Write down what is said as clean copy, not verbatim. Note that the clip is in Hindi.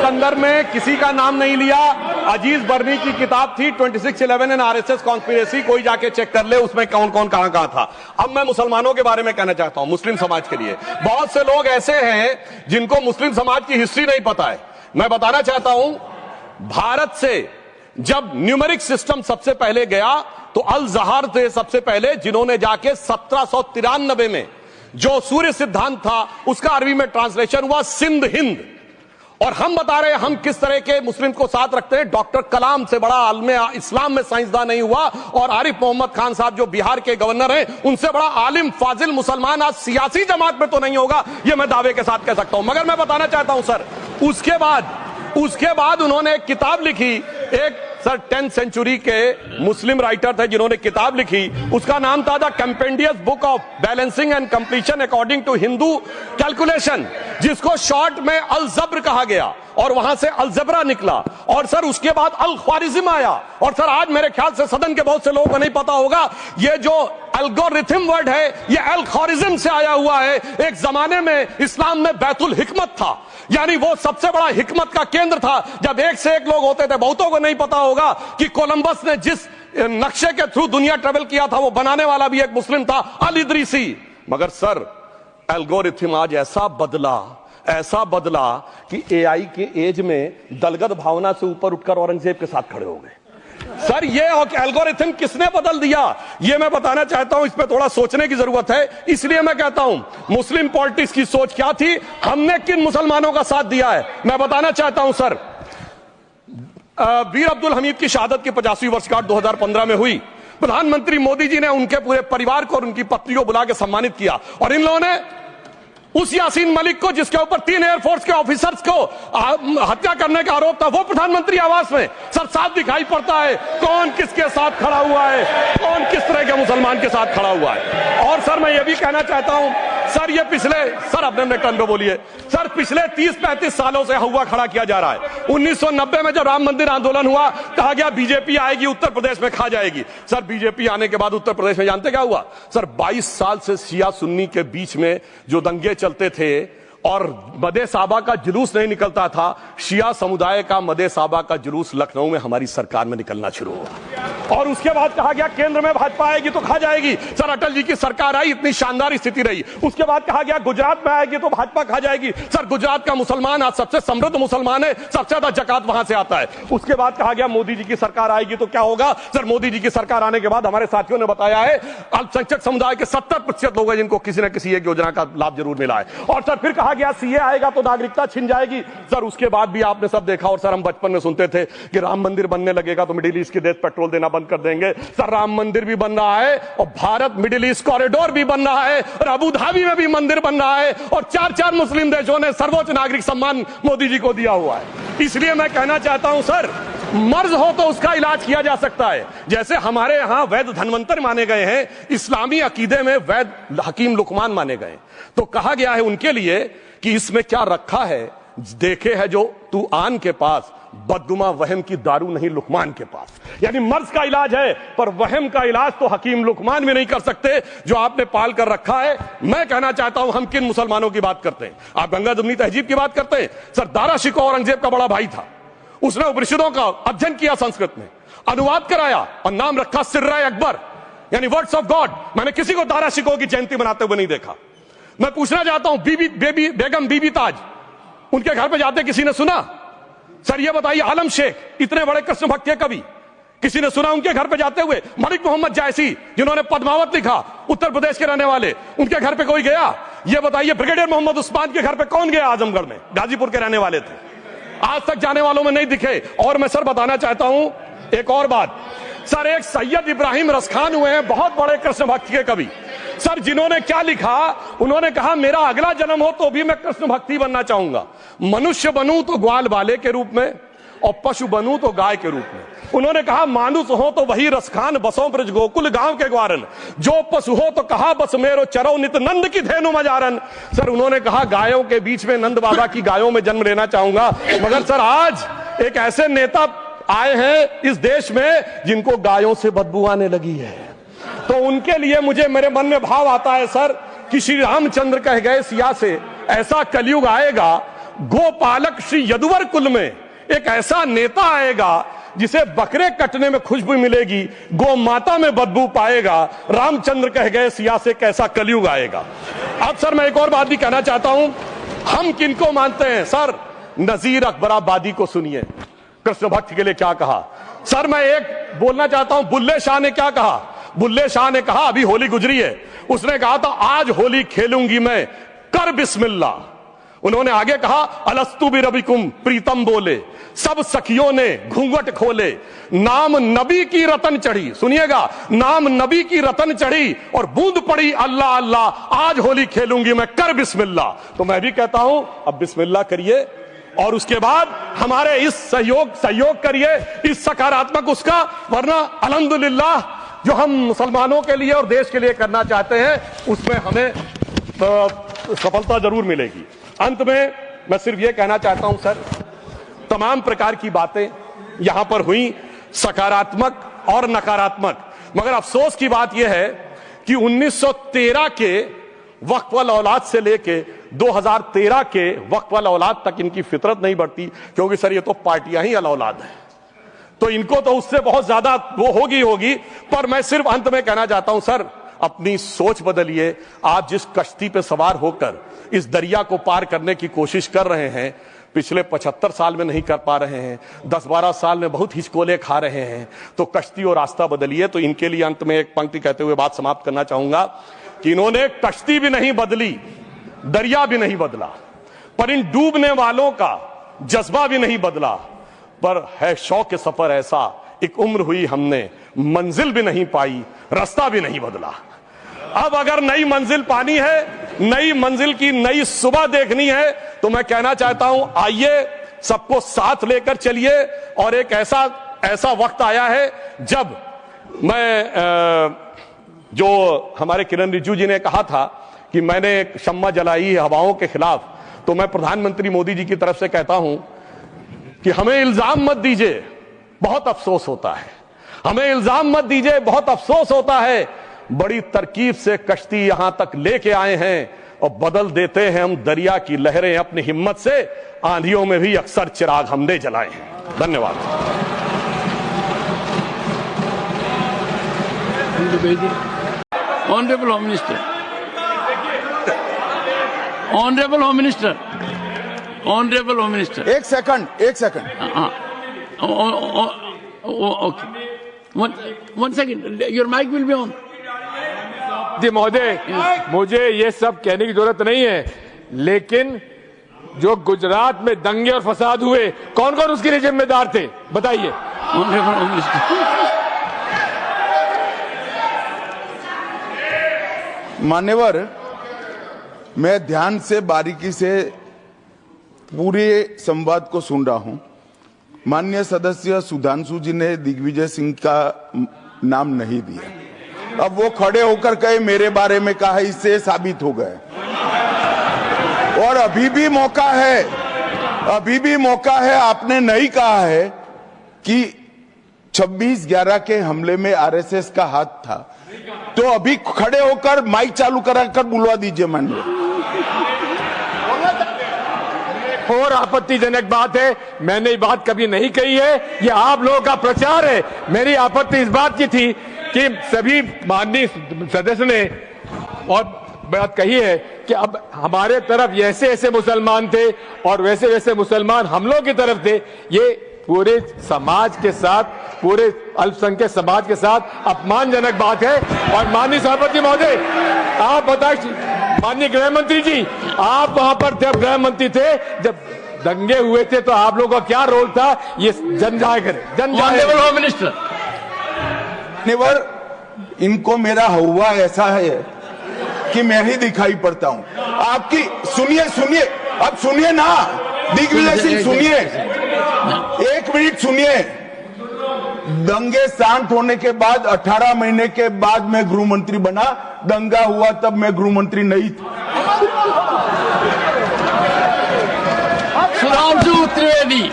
संदर्भ में किसी का नाम नहीं लिया। अजीज बर्नी की किताब थी 2611 एंड आरएसएस कॉन्स्पिरेसी, कोई जाके चेक कर ले उसमें कौन कौन कहां कहां था। अब मैं मुसलमानों के बारे में कहना चाहता हूं, मुस्लिम समाज के लिए। बहुत से लोग ऐसे हैं जिनको मुस्लिम समाज की हिस्ट्री नहीं पता है। मैं बताना चाहता हूं, भारत से जब न्यूमेरिक सिस्टम सबसे पहले गया तो अल जहार थे सबसे पहले, जिन्होंने जाके 1793 में जो सूर्य सिद्धांत था उसका अरबी में ट्रांसलेशन हुआ सिंध हिंद। और हम बता रहे हैं हम किस तरह के मुस्लिम को साथ रखते हैं। डॉक्टर कलाम से बड़ा आलिम इस्लाम में साइंसदान नहीं हुआ, और आरिफ मोहम्मद खान साहब जो बिहार के गवर्नर हैं, उनसे बड़ा आलिम फाजिल मुसलमान आज सियासी जमात में तो नहीं होगा, यह मैं दावे के साथ कह सकता हूं। मगर मैं बताना चाहता हूं सर, उसके बाद उन्होंने एक किताब लिखी, एक सर 10th सेंचुरी के मुस्लिम राइटर थे जिन्होंने किताब लिखी, उसका नाम था the compendious book of balancing and completion according to Hindu calculation, जिसको शॉर्ट में अल जब्र कहा गया, और वहां से अलजबरा निकला। और सर उसके बाद अल ख्वारिज्म आया। और सर आज मेरे ख्याल से सदन के बहुत से लोगों को नहीं पता होगा, ये जो एल्गोरिथम वर्ड है ये अल ख्वारिज्म से आया हुआ है। एक जमाने में इस्लाम में बैतुल हिकमत था, यानी वो सबसे बड़ा हिकमत का केंद्र था, जब एक से एक लोग होते थे। बहुतों को नहीं पता होगा कि कोलंबस ने जिस नक्शे के थ्रू दुनिया ट्रेवल किया था वो बनाने वाला भी एक मुस्लिम था, अल इदरीसी। मगर सर एल्गोरिथम आज ऐसा बदला कि एआई के एज में दलगत भावना से ऊपर उठकर औरंगजेब के साथ खड़े हो गए। सर ये एल्गोरिथम किसने बदल दिया, ये मैं बताना चाहता हूं। इस पे थोड़ा सोचने की जरूरत है। इसलिए मैं कहता हूं मुस्लिम पॉलिटिक्स की सोच क्या थी, हमने किन मुसलमानों का साथ दिया है, मैं बताना चाहता हूं सर। वीर अब्दुल हमीद की शहादत की 50वीं वर्षगांठ 2015 में हुई। प्रधानमंत्री मोदी जी ने उनके पूरे परिवार को और उनकी पत्नी को बुला के सम्मानित किया, और इन लोगों ने उस यासीन मलिक को, जिसके ऊपर 3 एयरफोर्स के ऑफिसर्स को हत्या करने का आरोप था, वो प्रधानमंत्री आवास में सर साफ दिखाई पड़ता है कौन किसके साथ खड़ा हुआ है, कौन किस तरह के मुसलमान के साथ खड़ा हुआ है। और सर मैं ये भी कहना चाहता हूं सर, ये सर अपने टर्न पे बोलिए सर, पिछले 30-35 सालों से हुआ खड़ा किया जा रहा है। 1990 में जब राम मंदिर आंदोलन हुआ, कहा गया बीजेपी आएगी उत्तर प्रदेश में खा जाएगी। सर बीजेपी आने के बाद उत्तर प्रदेश में जानते क्या हुआ सर, 22 साल से शिया सुन्नी के बीच में जो दंगे चलते थे और मदे साहबा का जुलूस नहीं निकलता था, शिया समुदाय का मदे साहबा का जुलूस लखनऊ में हमारी सरकार में निकलना शुरू हुआ। और उसके बाद कहा गया केंद्र में भाजपा आएगी तो खा जाएगी। सर अटल जी की सरकार आई, इतनी शानदार स्थिति रही। उसके बाद कहा गया गुजरात में आएगी तो भाजपा खा जाएगी। सर गुजरात का मुसलमान आज सबसे समृद्ध मुसलमान है, सबसे ज्यादा जकात वहां से आता है। उसके बाद कहा गया मोदी जी की सरकार आएगी तो क्या होगा। सर मोदी जी की सरकार आने के बाद हमारे साथियों ने बताया है अल्पसंख्यक समुदाय के 70% लोग हैं जिनको किसी न किसी एक योजना का लाभ जरूर मिला है। और सर फिर कहा गया सीए आएगा तो नागरिकता छिन जाएगी। सर उसके बाद भी आपने सब देखा, और सर हम बचपन में सुनते थे कि राम मंदिर बनने लगेगा तो मिडिल ईस्ट के देश पेट्रोल देना बंद कर देंगे। सर राम मंदिर भी बन रहा है, और भारत मिडिल ईस्ट कॉरिडोर भी बन रहा है, और अबू धाबी में भी मंदिर बन रहा है, और 4 मुस्लिम देशों ने सर्वोच्च नागरिक सम्मान मोदी जी को दिया हुआ है। इसलिए मैं कहना चाहता हूं सर, मर्ज हो तो उसका इलाज किया जा सकता है। जैसे हमारे यहां वैद धन्वंतर माने गए हैं, इस्लामी अकीदे में वैद हकीम लुकमान माने गए, तो कहा गया है उनके लिए कि इसमें क्या रखा है, देखे है जो तू आन के पास, बदगुमा वहम की दारू नहीं लुकमान के पास। यानी मर्ज का इलाज है, पर वहम का इलाज तो हकीम लुकमान भी नहीं कर सकते जो आपने पाल कर रखा है। मैं कहना चाहता हूं हम किन मुसलमानों की बात करते हैं। आप गंगा जमुनी तहजीब की बात करते हैं। सर दारा शिकोह औरंगजेब का बड़ा भाई था, उसने उपनिषदों का अध्ययन किया, संस्कृत में अनुवाद कराया और नाम रखा सिर्रा अकबर, यानी वर्ड्स ऑफ गॉड। मैंने किसी को दारा शिकोह की जयंती मनाते हुए नहीं देखा। मैं पूछना चाहता हूं बेगम बीबी ताज, उनके घर पे जाते किसी ने सुना। सर ये बताइए आलम शेख, इतने बड़े कृष्ण भक्त के कवि, किसी ने सुना उनके घर पे जाते हुए। मलिक मोहम्मद जायसी जिन्होंने पद्मावत लिखा, उत्तर प्रदेश के रहने वाले, उनके घर पे कोई गया? ये बताइए ब्रिगेडियर मोहम्मद उस्मान के घर पे कौन गया? आजमगढ़ में, गाजीपुर के रहने वाले थे, आज तक जाने वालों में नहीं दिखे। और मैं सर बताना चाहता हूं एक और बात, सर एक सैयद इब्राहिम रसखान हुए हैं, बहुत बड़े कृष्ण भक्त के कवि। सर जिन्होंने क्या लिखा, उन्होंने कहा मेरा अगला जन्म हो तो भी मैं कृष्ण भक्ति बनना चाहूंगा। मनुष्य बनूं तो ग्वाल बाले के रूप में, और पशु बनूं तो गाय के रूप में। उन्होंने कहा मानुष हो तो वही रसखान, बसों ब्रज गोकुल गांव के ग्वारन। जो पशु हो तो कहा बस मेरो चरो नित नंद की धेनु मजारन। सर उन्होंने कहा गायों के बीच में नंद बाबा की गायों में जन्म लेना चाहूंगा। मगर सर आज एक ऐसे नेता आए हैं इस देश में जिनको गायों से बदबू आने लगी है, तो उनके लिए मुझे मेरे मन में भाव आता है सर कि श्री रामचंद्र कह गए सिया से, ऐसा कलयुग आएगा गोपालक श्री यदुवर कुल में एक ऐसा नेता आएगा जिसे बकरे कटने में खुशबू मिलेगी, गौ माता में बदबू पाएगा। रामचंद्र कह गए सिया से कैसा कलयुग आएगा। अब सर मैं एक और बात भी कहना चाहता हूं, हम किनको मानते हैं सर? नजीर अकबराबादी को सुनिए, कृष्ण भक्त के लिए क्या कहा। सर मैं एक बोलना चाहता हूं, बुल्ले शाह ने क्या कहा? बुल्ले शाह ने कहा, अभी होली गुजरी है, उसने कहा था आज होली खेलूंगी मैं, कर बिस्मिल्लाह। उन्होंने आगे कहा, अलस्तु बिरबिकुम, प्रीतम बोले, सब सखियों ने घूंघट खोले, नाम नबी की रतन चढ़ी, सुनिएगा, नाम नबी की रतन चढ़ी और बूंद पड़ी अल्लाह अल्लाह, आज होली खेलूंगी मैं, कर बिस्मिल्लाह। तो मैं भी कहता हूं अब बिस्मिल्लाह करिए और उसके बाद हमारे इस सहयोग करिए, इस सकारात्मक उसका, वरना अल्हम्दुलिल्लाह जो हम मुसलमानों के लिए और देश के लिए करना चाहते हैं उसमें हमें सफलता जरूर मिलेगी। अंत में मैं सिर्फ यह कहना चाहता हूं सर, तमाम प्रकार की बातें यहां पर हुई, सकारात्मक और नकारात्मक, मगर अफसोस की बात यह है कि 1913 के वक्फ वाल औलाद से लेके 2013 के वक्फ वाल औलाद तक इनकी फितरत नहीं बढ़ती, क्योंकि सर ये तो पार्टियां ही अल औलाद है, तो इनको तो उससे बहुत ज्यादा वो होगी। पर मैं सिर्फ अंत में कहना चाहता हूं सर, अपनी सोच बदलिए। आप जिस कश्ती पे सवार होकर इस दरिया को पार करने की कोशिश कर रहे हैं, पिछले 75 साल में नहीं कर पा रहे हैं, 10-12 साल में बहुत हिचकोले खा रहे हैं, तो कश्ती और रास्ता बदलिए। तो इनके लिए अंत में एक पंक्ति कहते हुए बात समाप्त करना चाहूंगा कि इन्होंने कश्ती भी नहीं बदली, दरिया भी नहीं बदला, पर इन डूबने वालों का जज्बा भी नहीं बदला, पर है शौक सफर ऐसा, एक उम्र हुई हमने, मंजिल भी नहीं पाई, रास्ता भी नहीं बदला। अब अगर नई मंजिल पानी है, नई मंजिल की नई सुबह देखनी है, तो मैं कहना चाहता हूं आइए सबको साथ लेकर चलिए। और एक ऐसा वक्त आया है जब मैं जो हमारे किरण रिजिजू जी ने कहा था कि मैंने एक शम्मा जलाई है हवाओं के खिलाफ, तो मैं प्रधानमंत्री मोदी जी की तरफ से कहता हूं कि हमें इल्जाम मत दीजिए, बहुत अफसोस होता है, हमें इल्जाम मत दीजिए, बहुत अफसोस होता है। बड़ी तरकीब से कश्ती यहां तक लेके आए हैं और बदल देते हैं हम दरिया की लहरें अपनी हिम्मत से, आंधियों में भी अक्सर चिराग हमने जलाए हैं। धन्यवाद। Honourable home minister, honourable home minister, honourable home minister, एक सेकंड। हाँ, okay, one second, your mic will be on. जी महोदय, मुझे ये सब कहने की जरूरत नहीं है, लेकिन जो गुजरात में दंगे और फसाद हुए, कौन कौन उसके लिए जिम्मेदार थे बताइए। Honourable home minister. मान्यवर, मैं ध्यान से बारीकी से पूरे संवाद को सुन रहा हूं। माननीय सदस्य सुधांशु जी ने दिग्विजय सिंह का नाम नहीं दिया, अब वो खड़े होकर कहे मेरे बारे में कहा, इससे साबित हो गए। और अभी भी मौका है, आपने नहीं कहा है कि 26/11 के हमले में आरएसएस का हाथ था, तो अभी खड़े होकर माइक चालू कराकर बुलवा दीजिए माननीय। और आपत्तिजनक बात है, मैंने ये बात कभी नहीं कही है, ये आप लोगों का प्रचार है। मेरी आपत्ति इस बात की थी कि सभी माननीय सदस्य ने और बात कही है कि अब हमारे तरफ ऐसे ऐसे मुसलमान थे और वैसे वैसे मुसलमान हम लोग की तरफ थे। ये पूरे समाज के साथ, पूरे अल्पसंख्यक समाज के साथ अपमानजनक बात है। और माननीय सभापति महोदय, आप बताइए, माननीय गृह मंत्री जी, आप वहां पर थे, गृह मंत्री थे जब दंगे हुए थे, तो आप लोगों का क्या रोल था, ये जन जाहिर होम मिनिस्टर। इनको मेरा हुआ ऐसा है कि मैं ही दिखाई पड़ता हूं। आपकी सुनिए, अब सुनिए ना दिग्विजय सिंह, सुनिए, एक मिनट सुनिए। दंगे शांत होने के बाद 18 महीने के बाद मैं गृह मंत्री बना, दंगा हुआ तब मैं गृह मंत्री नहीं था। सुधांशु त्रिवेदी।